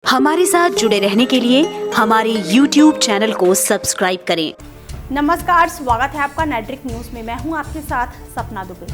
हमारे साथ जुड़े रहने के लिए हमारे YouTube चैनल को सब्सक्राइब करें। नमस्कार, स्वागत है आपका नेट्रिक न्यूज में। मैं हूं आपके साथ सपना दुबे।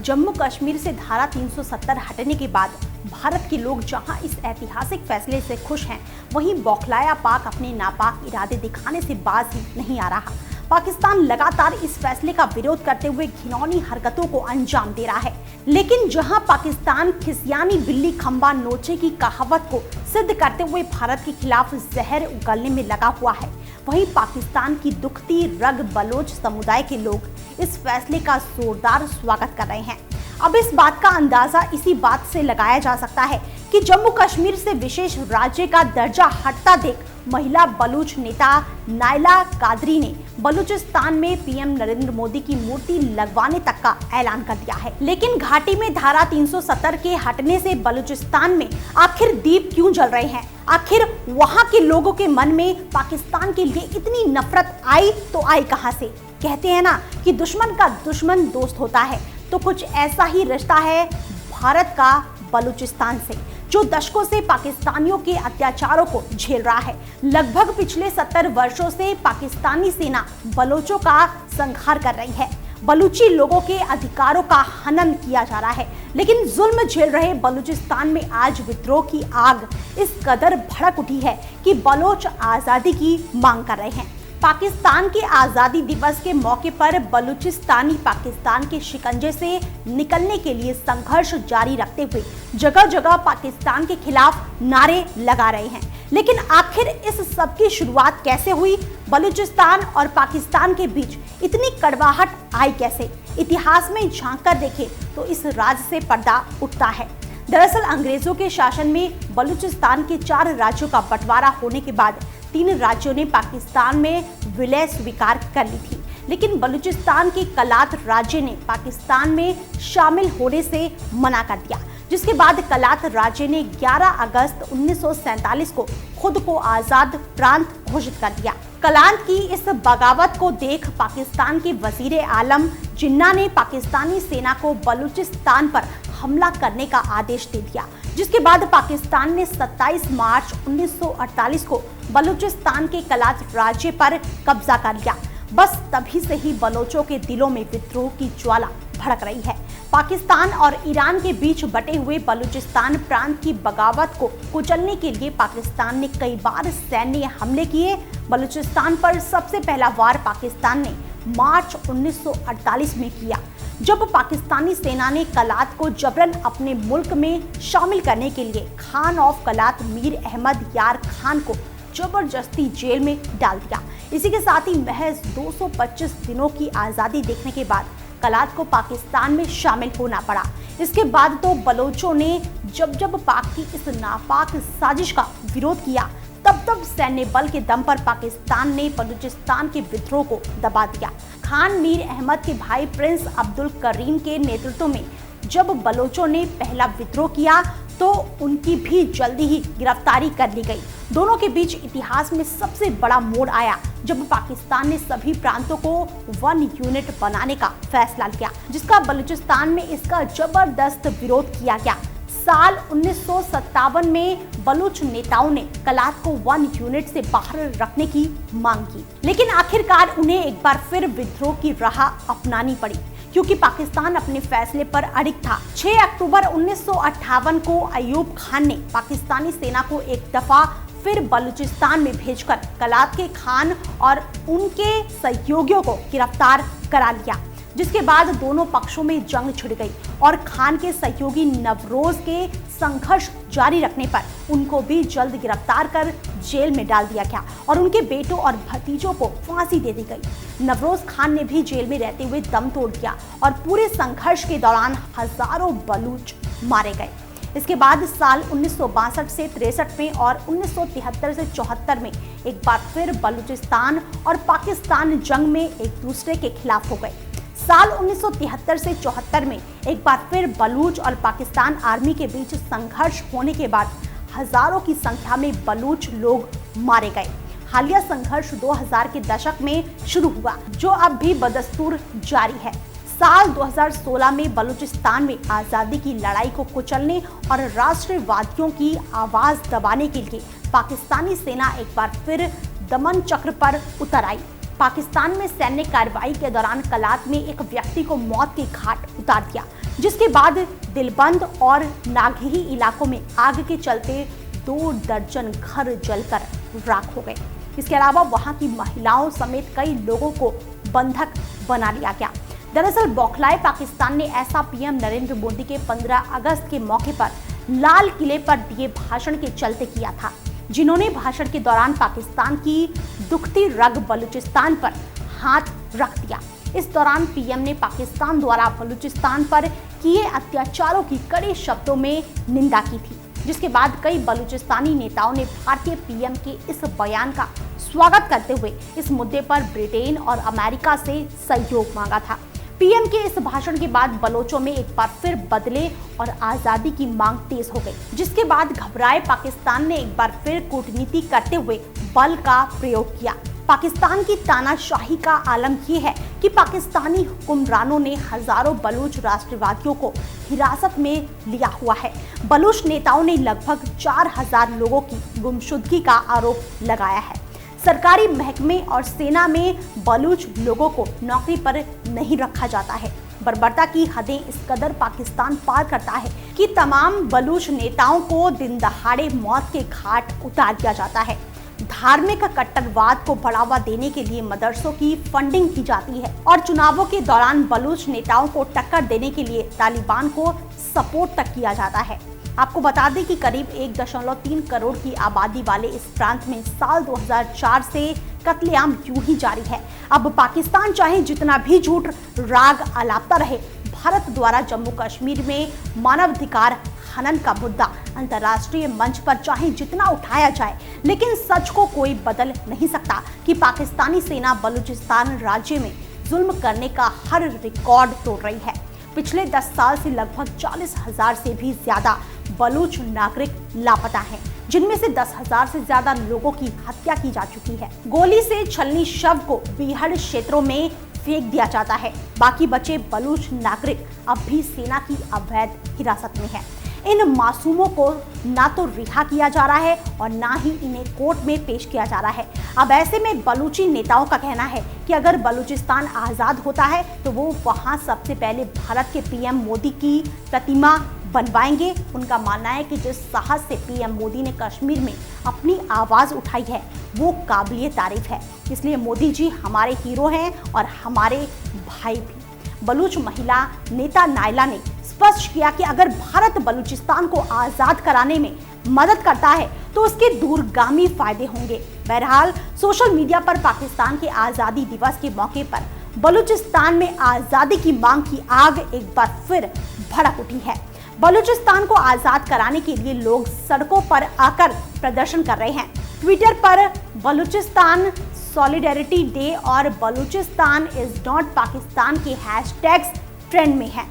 जम्मू कश्मीर से धारा 370 हटने के बाद भारत के लोग जहां इस ऐतिहासिक फैसले से खुश हैं, वहीं बौखलाया पाक अपने नापाक इरादे दिखाने से बाज नहीं आ रहा। पाकिस्तान लगातार इस फैसले का विरोध करते हुए घिनौनी हरकतों को अंजाम दे रहा है। लेकिन जहां पाकिस्तान खिसियानी बिल्ली खंबा नोचे की कहावत को सिद्ध करते हुए भारत के खिलाफ जहर उगलने में लगा हुआ है, वहीं पाकिस्तान की दुखती रग बलोच समुदाय के लोग इस फैसले का जोरदार स्वागत कर रहे हैं। अब इस बात का अंदाजा इसी बात से लगाया जा सकता है कि जम्मू कश्मीर से विशेष राज्य का दर्जा हटता देख महिला बलूच नेता नायला कादरी ने बलूचिस्तान में पीएम नरेंद्र मोदी की मूर्ति लगवाने तक का ऐलान कर दिया है। लेकिन घाटी में धारा 370 के हटने से बलूचिस्तान में आखिर दीप क्यों जल रहे हैं? आखिर वहां के लोगों के मन में पाकिस्तान के लिए इतनी नफरत आई तो आई कहां से? कहते हैं ना कि दुश्मन का दुश्मन दोस्त होता है, तो कुछ ऐसा ही रिश्ता है भारत का बलूचिस्तान से, जो दशकों से पाकिस्तानियों के अत्याचारों को झेल रहा है। लगभग पिछले 70 वर्षों से पाकिस्तानी सेना बलोचों का संहार कर रही है। बलूची लोगों के अधिकारों का हनन किया जा रहा है, लेकिन जुल्म झेल रहे बलूचिस्तान में आज विद्रोह की आग इस कदर भड़क उठी है कि बलोच आजादी की मांग कर रहे हैं। पाकिस्तान के आज़ादी दिवस के मौके पर बलूचिस्तानी पाकिस्तान के शिकंजे से निकलने के लिए संघर्ष जारी रखते हुए जगह जगह पाकिस्तान के खिलाफ नारे लगा रहे हैं। लेकिन आखिर इस सब की शुरुआत कैसे हुई? बलूचिस्तान और पाकिस्तान के बीच इतनी कड़वाहट आई कैसे? इतिहास में झांक कर देखें तो इस राज से पर्दा उठता है। दरअसल अंग्रेजों के शासन में बलूचिस्तान के 4 राज्यों का बंटवारा होने के बाद 3 राज्यों ने पाकिस्तान में विलय स्वीकार कर ली थी, लेकिन बलूचिस्तान के कलात राज्य ने पाकिस्तान में शामिल होने से मना कर दिया, जिसके बाद कलात राज्य ने 11 अगस्त 1947 को खुद को आजाद प्रांत घोषित कर दिया। कलात की इस बगावत को देख पाकिस्तान के वजीर आलम जिन्ना ने पाकिस्तानी सेना को बलूचिस्तान पर हमला करने का आदेश दे दिया, जिसके बाद पाकिस्तान ने 27 मार्च 1948 को बलूचिस्तान के कलात राज्य पर कब्जा कर लिया। बस तभी से ही बलोचों के दिलों में विद्रोह की ज्वाला भड़क रही है। पाकिस्तान और ईरान के बीच बटे हुए बलूचिस्तान प्रांत की बगावत को कुचलने के लिए पाकिस्तान ने कई बार सैन्य हमले किए। बलूचिस्तान पर सबसे पहला वार पाकिस्तान ने मार्च 1948 में किया, जब पाकिस्तानी सेना ने कलात को जबरन अपने मुल्क में शामिल करने के लिए खान ऑफ कलात मीर अहमद यार खान को जबरदस्ती जेल में डाल दिया। इसी के साथ ही महज 225 दिनों की आज़ादी देखने के बाद कलात को पाकिस्तान में शामिल होना पड़ा। इसके बाद तो बलोचों ने जब पाक की इस नापाक साजिश का विरोध किया, तब सैन्य बल के दम पर पाकिस्तान ने बलूचिस्तान के विद्रोह को दबा दिया। खान मीर अहमद के भाई प्रिंस अब्दुल करीम के नेतृत्व में जब बलोचों ने पहला विद्रोह किया तो उनकी भी जल्दी ही गिरफ्तारी कर ली गई। दोनों के बीच इतिहास में सबसे बड़ा मोड़ आया जब पाकिस्तान ने सभी प्रांतों को 1 यूनिट बनाने का फैसला लिया, जिसका बलूचिस्तान में इसका जबरदस्त विरोध किया गया। साल 1957 में बलूच नेताओं ने कलात को 1 यूनिट से बाहर रखने की मांग की, लेकिन आखिरकार उन्हें एक बार फिर विद्रोह की राह अपनानी पड़ी, क्योंकि पाकिस्तान अपने फैसले पर अड़िग था। 6 अक्टूबर 1958 को अयूब खान ने पाकिस्तानी सेना को एक दफा फिर बलूचिस्तान में भेजकर कलात के खान और उनके सहयोगियों को गिरफ्तार करा लिया, जिसके बाद दोनों पक्षों में जंग छिड़ गई और खान के सहयोगी नवरोज के संघर्ष जारी रखने पर उनको भी जल्द गिरफ्तार कर जेल में डाल दिया गया और उनके बेटों और भतीजों को फांसी दे दी गई। नवरोज खान ने भी जेल में रहते हुए दम तोड़ दिया और पूरे संघर्ष के दौरान हजारों बलूच मारे गए। इसके बाद साल 1962 से 63 में और 1973 से 74 में एक बार फिर बलूचिस्तान और पाकिस्तान जंग में एक दूसरे के खिलाफ हो गए। साल 1973 से 74 में एक बार फिर बलूच और पाकिस्तान आर्मी के बीच संघर्ष होने के बाद हजारों की संख्या में बलूच लोग मारे गए। हालिया संघर्ष 2000 के दशक में शुरू हुआ, जो अब भी बदस्तूर जारी है। साल 2016 में बलूचिस्तान में आज़ादी की लड़ाई को कुचलने और राष्ट्रवादियों की आवाज़ दबाने के लिए पाकिस्तानी सेना एक बार फिर दमन चक्र पर उतर आई। पाकिस्तान में सैन्य कार्रवाई के दौरान कलात में एक व्यक्ति को मौत के घाट उतार दिया, जिसके बाद दिलबंद और नागही इलाकों में आग के चलते 2 दर्जन घर जलकर राख हो गए। इसके अलावा वहां की महिलाओं समेत कई लोगों को बंधक बना लिया गया। दरअसल बौखलाए पाकिस्तान ने ऐसा पीएम नरेंद्र मोदी के 15 अगस्त के मौके पर लाल किले पर दिए भाषण के चलते किया था, जिन्होंने भाषण के दौरान पाकिस्तान की दुखती रग बलूचिस्तान पर हाथ रख दिया। इस दौरान पीएम ने पाकिस्तान द्वारा बलूचिस्तान पर किए अत्याचारों की कड़े शब्दों में निंदा की थी, जिसके बाद कई बलूचिस्तानी नेताओं ने भारतीय पीएम के इस बयान का स्वागत करते हुए इस मुद्दे पर ब्रिटेन और अमेरिका से सहयोग मांगा था। पीएम के इस भाषण के बाद बलोचों में एक बार फिर बदले और आजादी की मांग तेज हो गई, जिसके बाद घबराए पाकिस्तान ने एक बार फिर कूटनीति करते हुए बल का प्रयोग किया। पाकिस्तान की तानाशाही का आलम यह है कि पाकिस्तानी हुक्मरानों ने हजारों बलूच राष्ट्रवादियों को हिरासत में लिया हुआ है। बलूच नेताओं ने लगभग 4000 लोगों की गुमशुदगी का आरोप लगाया है। सरकारी महकमे और सेना में बलूच लोगों को नौकरी पर नहीं रखा जाता है। बर्बरता की हदें इस कदर पाकिस्तान पार करता है कि तमाम बलूच नेताओं को दिन दहाड़े मौत के घाट उतार दिया जाता है। धार्मिक कट्टरवाद को बढ़ावा देने के लिए मदरसों की फंडिंग की जाती है और चुनावों के दौरान बलूच नेताओं को टक्कर देने के लिए तालिबान को सपोर्ट तक किया जाता है। आपको बता दें कि करीब 1.3 करोड़ की आबादी वाले इस प्रांत में साल 2004 से कत्लेआम यूं ही जारी है। अब पाकिस्तान चाहे जितना भी झूठ राग आलापता रहे, भारत द्वारा जम्मू कश्मीर में मानवाधिकार हनन का मुद्दा अंतर्राष्ट्रीय मंच पर चाहे जितना उठाया जाए, लेकिन सच को कोई बदल नहीं सकता कि पाकिस्तानी सेना बलूचिस्तान राज्य में जुल्म करने का हर रिकॉर्ड तोड़ रही है। पिछले 10 साल से लगभग 40,000 से भी ज्यादा बलूच नागरिक लापता हैं, जिनमें से 10,000 से ज्यादा लोगों की हत्या की जा चुकी है। गोली से छलनी शव को बीहड़ क्षेत्रों में फेंक दिया जाता है। बाकी बचे बलूच नागरिक अब भी सेना की अवैध हिरासत में हैं। इन मासूमों को ना तो रिहा किया जा रहा है और ना ही इन्हें कोर्ट में पेश किया जा रहा है। अब ऐसे में बलूची नेताओं का कहना है कि अगर बलूचिस्तान आज़ाद होता है तो वो वहाँ सबसे पहले भारत के पीएम मोदी की प्रतिमा बनवाएंगे। उनका मानना है कि जिस साहस से पीएम मोदी ने कश्मीर में अपनी आवाज़ उठाई है वो काबिलिए तारीफ है। इसलिए मोदी जी हमारे हीरो हैं और हमारे भाई भी। बलूच महिला नेता नायला ने स्पष्ट किया कि अगर भारत बलूचिस्तान को आज़ाद कराने में मदद करता है तो उसके दूरगामी फायदे होंगे। बहरहाल सोशल मीडिया पर पाकिस्तान के आज़ादी दिवस के मौके पर बलूचिस्तान में आज़ादी की मांग की आग एक बार फिर भड़क उठी है। बलूचिस्तान को आज़ाद कराने के लिए लोग सड़कों पर आकर प्रदर्शन कर रहे हैं। ट्विटर पर बलूचिस्तान सॉलिडेरिटी डे और बलूचिस्तान इज नॉट पाकिस्तान के हैशटैग्स ट्रेंड में हैं।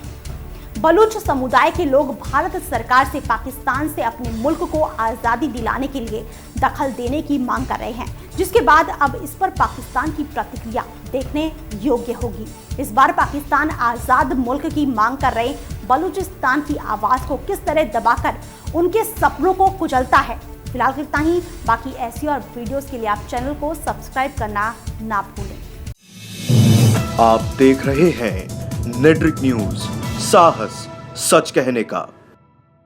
बलूच समुदाय के लोग भारत सरकार से पाकिस्तान से अपने मुल्क को आज़ादी दिलाने के लिए दखल देने की मांग कर रहे हैं, जिसके बाद अब इस पर पाकिस्तान की प्रतिक्रिया देखने योग्य होगी। इस बार पाकिस्तान आज़ाद मुल्क की मांग कर रहे बलूचिस्तान की आवाज़ को किस तरह दबाकर उनके सपनों को कुचलता है। फिलहाल इतना ही। बाकी ऐसी और वीडियोस के लिए आप चैनल को सब्सक्राइब करना ना भूलें। आप देख रहे हैं नेट्रिक न्यूज, साहस सच कहने का।